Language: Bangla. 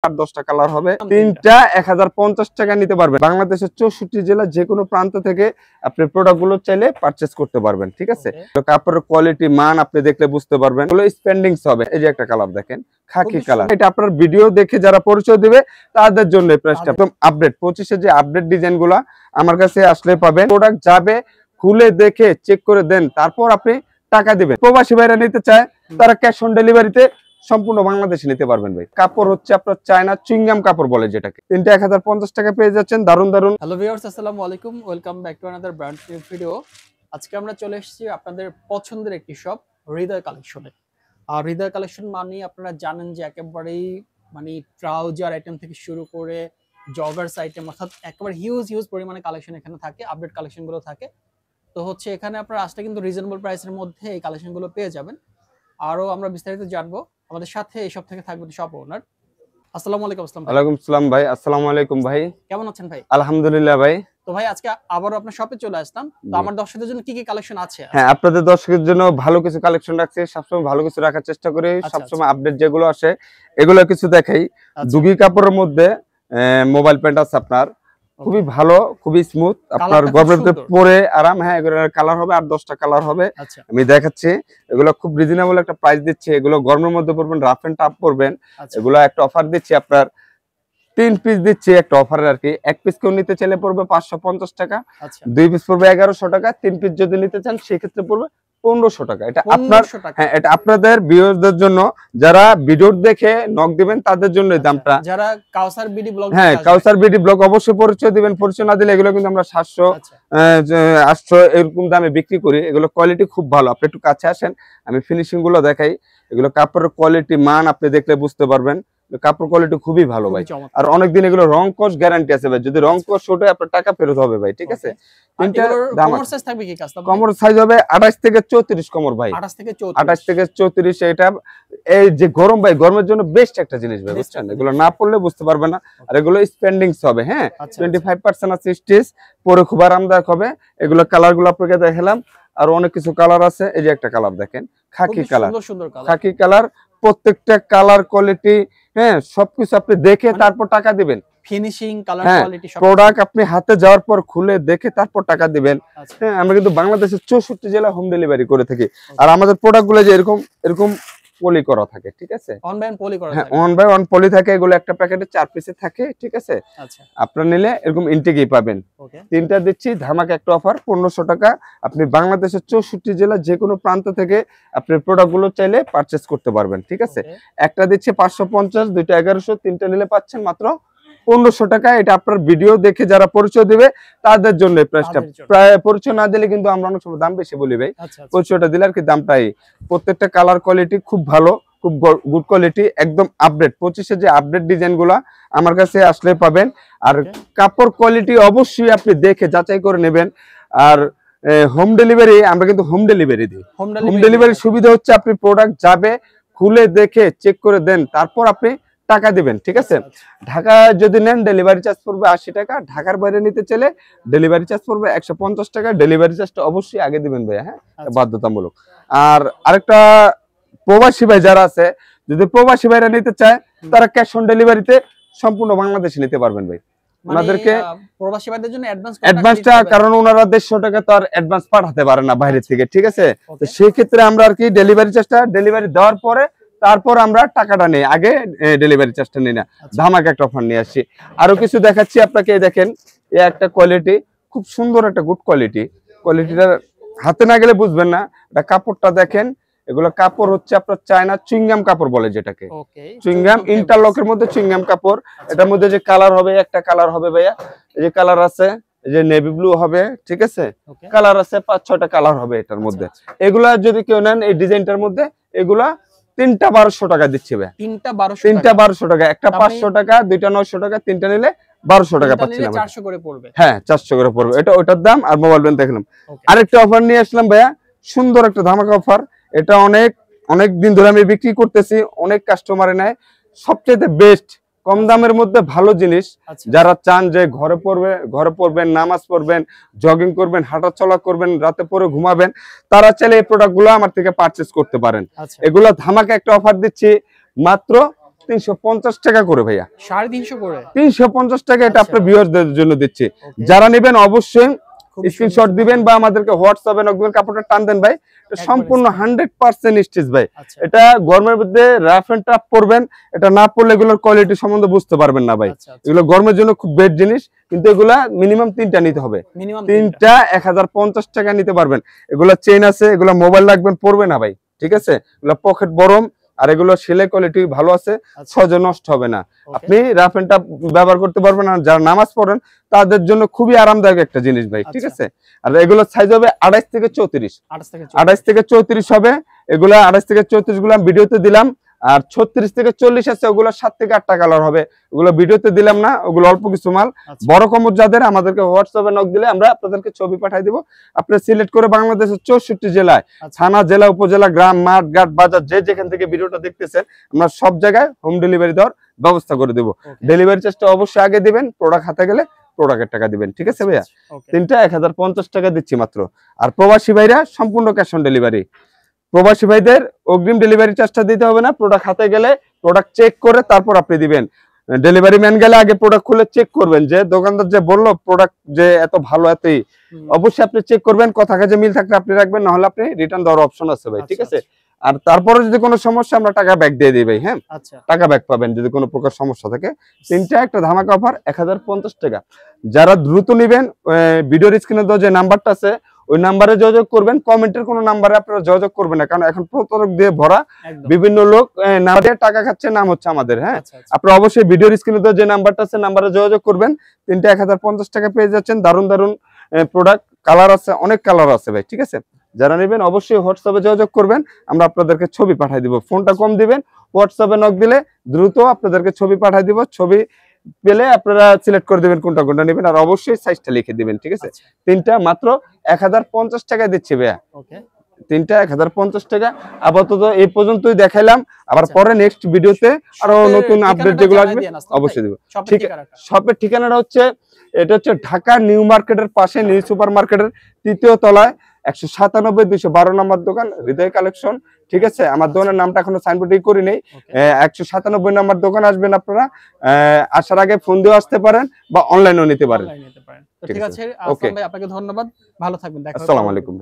আর 10টা কালার হবে, তিনটা 1050 টাকা নিতে পারবেন। বাংলাদেশের 64 জেলা যে কোনো প্রান্ত থেকে আপনি প্রোডাক্টগুলো চাইলে পারচেজ করতে পারবেন, ঠিক আছে। কাপড়ের কোয়ালিটি মান আপনি দেখলে বুঝতে পারবেন, এগুলো স্পেন্ডিংস হবে। এই যে একটা কালার দেখেন, খাকি কালার, এটা আপনার ভিডিও দেখে যারা পরিচয় দিবে তাদের জন্য প্রাইসটা একদম আপডেট। 25 যে আপডেট ডিজাইনগুলো আমার কাছে আসলে পাবেন। প্রোডাক্ট যাবে, খুলে দেখে চেক করে দেন, তারপর আপনি টাকা দিবেন। প্রবাসী ভাইরা নিতে চায় তারা ক্যাশ অন ডেলিভারিতে সম্পূর্ণ বাংলাদেশে নিতে পারবেন ভাই। কাপড় হচ্ছে আপনার চায়না চুইংগাম কাপড় বলে যেটাকে, তিনটা 1050 টাকা পেয়ে যাচ্ছেন। দারুন দারুন। হ্যালো ভিউয়ার্স, আসসালামু আলাইকুম, welcome back to another brand new video. আজকে আমরা চলে এসেছি আপনাদের পছন্দের একটি শপ, হৃদয় কালেকশনে। আর হৃদয় কালেকশন মানে আপনারা জানেন যে একেবারেই মানে ট্রাউজার আইটেম থেকে শুরু করে জগার্স আইটেম, অর্থাৎ একেবারে হিউজ পরিমাণে কালেকশন এখানে থাকে, আপডেট কালেকশনগুলো থাকে। তো হচ্ছে এখানে আপনারা আসলে কিন্তু রিজনেবল প্রাইসের মধ্যে এই কালেকশনগুলো পেয়ে যাবেন। আরও আমরা বিস্তারিত জানবো। আমাদের সাথে এই সব থেকে থাকবে শপ ওনার। আসসালামু আলাইকুম। ওয়ালাইকুম আসসালাম ভাই। আসসালামু আলাইকুম ভাই, কেমন আছেন ভাই? আলহামদুলিল্লাহ ভাই। তো ভাই আজকে আবারও আপনার শপে চলে আসলাম। তো আমার দর্শকদের জন্য কি কি কালেকশন আছে? হ্যাঁ, আপনাদের দর্শকদের জন্য ভালো কিছু কালেকশন রাখছি, সবসময় ভালো কিছু রাখার চেষ্টা করি, সবসময় আপডেট যেগুলো আসে এগুলো কিছু দেখাই। দুগি কাপড়ের মধ্যে মোবাইল প্যান্ট আছে আপনার, খুবই ভালো, খুবই স্মুথ, আপনার গরমের পরে আরাম। হ্যাঁ, এগুলোর কালার হবে আর 10টা কালার হবে, আমি দেখাচ্ছি। এগুলো খুব রিজনেবল একটা প্রাইস দিচ্ছি। এগুলো গরমের মধ্যে পরবেন, রাফ এন্ড টাফ পরবেন। এগুলো একটা অফার দিচ্ছি আপনার, 3 পিস দিচ্ছি একটা অফারে আর কি। 1 পিস কেউ নিতে চাইলে পড়বে 550 টাকা, 2 পিস পড়বে 1100 টাকা, 3 পিস যদি নিতে চান সেক্ষেত্রে পড়বে 1500 টাকা। এটা আপনার, হ্যাঁ, এটা আপনাদের ভিউয়ারদের জন্য, যারা ভিডিও দেখে নক দিবেন তাদের জন্য এই দামটা। যারা কাউসার বিডি ব্লগ, হ্যাঁ, কাউসার বিডি ব্লগ অবশ্যই পরিচয় দিবেন। পরিচয় না দিলে এগুলো কিন্তু আমরা 700 800 এরকম দামে বিক্রি করি। এগুলো কোয়ালিটি খুব ভালো। আপনি একটু কাছে আসেন, আমি ফিনিশিং গুলো দেখাই। এগুলো কাপড়ের কোয়ালিটি মান আপনি দেখলে বুঝতে পারবেন, কাপড় কোয়ালিটি খুবই ভালো ভাই। আর অনেকদিন এগুলো রং কস গ্যারান্টি আছে ভাই, যদি রং কস ওঠে আপনার টাকা ফেরত হবে ভাই, ঠিক আছে। কমর সাইজ থাকবে কি কাস্টমার? কমর সাইজ হবে 28 থেকে 34 কমর ভাই, 28 থেকে 34। এটা এই যে গরম ভাই, গরমের জন্য বেস্ট একটা জিনিস ভাই, বুঝছেন। এগুলো না পড়লে বুঝতে পারবেন না। আর এগুলো স্পেন্ডিংস হবে, হ্যাঁ, 25% আছে স্টিচ, পরে খুব আরামদায়ক হবে। এগুলো কালার গুলো আপনাকে দেখালাম, আর অনেক কিছু কালার আছে। এই যে একটা কালার দেখেন, খাকি কালার, খাকি কালার। প্রত্যেকটা কালার কোয়ালিটি, হ্যাঁ, সবকিছু আপনি দেখে তারপর টাকা দিবেন। ফিনিশিং, কালার কোয়ালিটি সব প্রোডাক্ট আপনি হাতে যাওয়ার পর খুলে দেখে তারপর টাকা দিবেন। হ্যাঁ, আমরা কিন্তু বাংলাদেশের 64 জেলা হোম ডেলিভারি করে থাকি। আর আমাদের প্রোডাক্টগুলো যে এরকম পলি করা থাকে, ঠিক আছে, অন বাই অন পলি করা থাকে। 1 বাই 1 পলি থাকে। এগুলো একটা প্যাকেটে 4 পিসে থাকে, ঠিক আছে। আচ্ছা, আপনারা নিলে এরকম ইনটেকই পাবেন। তিনটা দিচ্ছি ধামাকা একটা অফার, 1500 টাকা। আপনি বাংলাদেশের 64 জেলা যে কোনো প্রান্ত থেকে আপনি প্রোডাক্টগুলো চাইলে পারচেজ করতে পারবেন, ঠিক আছে। একটা দিচ্ছি 550, দুইটা 1100, তিনটা নিলে পাচ্ছেন মাত্র 1500 টাকা। এটা আপনার ভিডিও দেখে যারা পরিচয় দিবে তাদের জন্য প্রাইসটা। প্রায় পরিচয় না দিলে কিন্তু আমরা অনেক সময় দাম বেশি বলি ভাই, পরিচয়টা দিলে আর কি দামটাই। প্রত্যেকটা কালার কোয়ালিটি খুব ভালো, খুব গুড কোয়ালিটি, একদম আপডেট। 25 যে আপডেট ডিজাইনগুলো আমার কাছে আসলে পাবেন। আর কাপড় কোয়ালিটি অবশ্যই আপনি দেখে যাচাই করে নেবেন। আর হোম ডেলিভারি, আমরা কিন্তু হোম ডেলিভারি দিই। হোম ডেলিভারি সুবিধা হচ্ছে আপনি প্রোডাক্ট যাবে, খুলে দেখে চেক করে দেন, তারপর আপনি টাকা দিবেন, ঠিক আছে। ঢাকা যদি নেন ডেলিভারি চার্জ পড়বে 80 টাকা, ঢাকার বাইরে নিতে চাইলে ডেলিভারি চার্জ পড়বে 150 টাকা। ডেলিভারি চার্জটা অবশ্যই আগে দিবেন ভাই, হ্যাঁ, বাধ্যতামূলক। আর আরেকটা, প্রবাসী ভাই যারা আছে, যদি প্রবাসী ভাইরা নিতে চায় তারা ক্যাশ অন ডেলিভারিতে সম্পূর্ণ বাংলাদেশে নিতে পারবেন ভাই। ওনাদেরকে প্রবাসী ভাইদের জন্য অ্যাডভান্সটা, কারণ ওনারা 150 টাকা তো আর অ্যাডভান্স পাঠাতে পারে না বাইরে থেকে, ঠিক আছে। তো সেই ক্ষেত্রে আমরা আর কি ডেলিভারি চার্জটা, ডেলিভারি দেওয়ার পরে তারপর আমরা টাকাটা নেই, আগে ডেলিভারি চার্জটা নেই না। ধামাকা একটা অফার নিয়ে আসছি। আরো কিছু দেখাচ্ছি আপনাকে। দেখেন, এই একটা কোয়ালিটি, খুব সুন্দর একটা গুড কোয়ালিটি। কোয়ালিটিটা হাতে না গেলে বুঝবেন না। এটা কাপড়টা দেখেন, এগুলো কাপড় হচ্ছে আপনার চায়না চুইংগাম কাপড় বলে যেটাকে, চুইংগাম ইন্টারলকের মধ্যে চুইংগাম কাপড়। এটার মধ্যে যে কালার হবে, একটা কালার হবে ভাইয়া, এই যে কালার আছে, এই যে নেভি ব্লু হবে, ঠিক আছে। কালার আছে 5-6টা কালার হবে এটার মধ্যে। এগুলা যদি কেউ নেন এই ডিজাইনটার মধ্যে, এগুলা তিনটা 1200 টাকা দিচ্ছে ভাই। তিনটা 1200 টাকা, একটা 500 টাকা, দুইটা 900 টাকা, তিনটা নিলে 1200 টাকা পাচ্ছেন। 400 করে পড়বে, হ্যাঁ 400 করে পড়বে। এটা ওটার দাম। আর মোবাইল ব্যান্ড দেখলাম। আরেকটা অফার নিয়ে আসলাম ভাইয়া, সুন্দর একটা ধামাকা অফার। এটা অনেক দিন ধরে আমি বিক্রি করতেছি, অনেক কাস্টমারে নেয়। সবচেয়ে বেস্ট, কম দামের মধ্যে ভালো জিনিস। যারা চান যে ঘরে পড়বেন, নামাজ পড়বেন, জগিং করবেন, হাঁটা চলা করবেন, রাতে পরে ঘুমাবেন, তারা চাইলে এই প্রোডাক্টগুলো আমার থেকে পারচেজ করতে পারেন। এগুলো ধামাকা একটা অফার দিচ্ছি, মাত্র 350 টাকা করে ভাইয়া, 350 করে 350 টাকা। এটা আপনার ভিউয়ারদের জন্য দিচ্ছি। যারা নেবেন অবশ্যই স্ক্রিনশট দিবেন বা আমাদেরকে হোয়াটসঅ্যাপে নক দিবেন। কাপড়টা টান দেন ভাই, সম্পূর্ণ 100% স্টিচ ভাই। এটা গরমের মধ্যে রাফ এন্ড টাফ পরবেন, এটা না পরলে এগুলোর কোয়ালিটি সম্বন্ধে বুঝতে পারবেন না ভাই। এগুলো গরমের জন্য খুব বেস্ট জিনিস, কিন্তু এগুলা মিনিমাম 3টা নিতে হবে। 3টা 1050 টাকা নিতে পারবেন। এগুলা চেইন আছে, এগুলা মোবাইল রাখবেন, পরবে না ভাই, ঠিক আছে? এগুলা পকেট বরম, আর এগুলো সেলাই কোয়ালিটি ভালো আছে, সহজে নষ্ট হবে না। আপনি রাফ এন্ড টাফ ব্যবহার করতে পারবেন। আর যারা নামাজ পড়েন তাদের জন্য খুবই আরামদায়ক একটা জিনিস ভাই, ঠিক আছে? আর এগুলো সাইজ হবে 28 থেকে 34, 28 থেকে 34 হবে। এগুলা 28 থেকে 34 গুলো আমি ভিডিওতে দিলাম। আর 36 থেকে 40 আছে, ওগুলো 7 থেকে 8টা কালার হবে। ওগুলো ভিডিওতে দিলাম না, ওগুলো অল্প কিছু মাল। বড় কমর যাদের, আমাদেরকে হোয়াটসঅ্যাপে নক দিলে আমরা আপনাদেরকে ছবি পাঠিয়ে দিব। আপনি সিলেক্ট করে বাংলাদেশের 64 জেলায়, থানা, জেলা, উপজেলা, গ্রাম, মাঠ, ঘাট, বাজার, যে যেখান থেকে ভিডিওটা দেখতেছেন, আমরা সব জায়গায় হোম ডেলিভারি দেওয়ার ব্যবস্থা করে দেব। ডেলিভারি চার্জটা অবশ্যই আগে দিবেন, প্রোডাক্ট হাতে গেলে প্রোডাক্টের টাকা দিবেন, ঠিক আছে ভাইয়া? 3টা 1050 টাকা দিচ্ছি মাত্র। আর প্রবাসী ভাইরা সম্পূর্ণ ক্যাশ অন ডেলিভারি। প্রবাসী ভাইদের অগ্রিম ডেলিভারি চার্জটা দিতে হবে না। প্রোডাক্ট হাতে গেলে প্রোডাক্ট চেক করে তারপর আপনি দিবেন। ডেলিভারি ম্যান গেলে আগে প্রোডাক্ট খুলে চেক করবেন, যে দোকানদার যে বললো প্রোডাক্ট যে এত ভালো এতই, অবশ্যই আপনি চেক করবেন। কথা কাজে মিল থাকলে আপনি রাখবেন, না হলে আপনি রিটার্ন দেওয়ার অপশন আছে ভাই, ঠিক আছে? আর তারপরে যদি কোনো সমস্যা, আমরা টাকা ব্যাক দিয়ে দিই ভাই। হ্যাঁ, টাকা ব্যাক পাবেন যদি কোনো প্রকার সমস্যা থাকে। 3টা একটা ধামাকা অফার, 1050 টাকা। যারা দ্রুত নেবেন, ভিডিওর স্ক্রিনে দেওয়া যে নাম্বারটা আছে ওই নাম্বারে যোগাযোগ করবেন। কমেন্টের কোনো নাম্বারে আপনারা যোগাযোগ করবেন না, কারণ এখন প্রতারক দিয়ে ভরা, বিভিন্ন লোক না দিয়ে টাকা খাচ্ছে, নাম হচ্ছে আমাদের। হ্যাঁ, আপনারা অবশ্যই ভিডিওর স্ক্রিনে দেওয়া যে নাম্বারটা আছে নাম্বারে যোগাযোগ করবেন। 3টা 1050 টাকা পেয়ে যাচ্ছেন। দারুণ দারুণ প্রোডাক্ট, কালার আছে, অনেক কালার আছে ভাই, ঠিক আছে? যারা নেবেন অবশ্যই হোয়াটসঅ্যাপে যোগাযোগ করবেন, আমরা আপনাদেরকে ছবি পাঠিয়ে দিব। ফোনটা কম দিবেন, হোয়াটসঅ্যাপে নক দিলে দ্রুত আপনাদেরকে ছবি পাঠিয়ে দিব। ছবি পেলে আপনারা সিলেক্ট করে দিবেন কোনটা কোনটা নেবেন, আর অবশ্যই সাইজটা লিখে দিবেন, ঠিক আছে? 3টা মাত্র 1050 টাকায় দিচ্ছি ভাইয়া। 3টা 1050 টাকা। আপাতত এই পর্যন্তই দেখাইলাম। আবার পরে নেক্সট ভিডিওতে আরো নতুন আপডেট যেগুলো আসবে অবশ্যই দিব। ঠিক আছে, শপের ঠিকানাটা হচ্ছে, এটা হচ্ছে ঢাকা নিউ মার্কেটের পাশে, নিউ সুপার মার্কেটের 3য় তলায় 197 212 নম্বর দোকান, হৃদয় কালেকশন, ঠিক আছে? আমার দোকানের নামটা এখনো সাইনবোর্ডে করি নেই। 197 নম্বর দোকান আসবেন আপনারা। আসার আগে ফোন দিয়ে আসতে পারেন বা অনলাইনেও নিতে পারেন। ঠিক আছে, আপনাকে ধন্যবাদ, ভালো থাকবেন। আসসালামু আলাইকুম।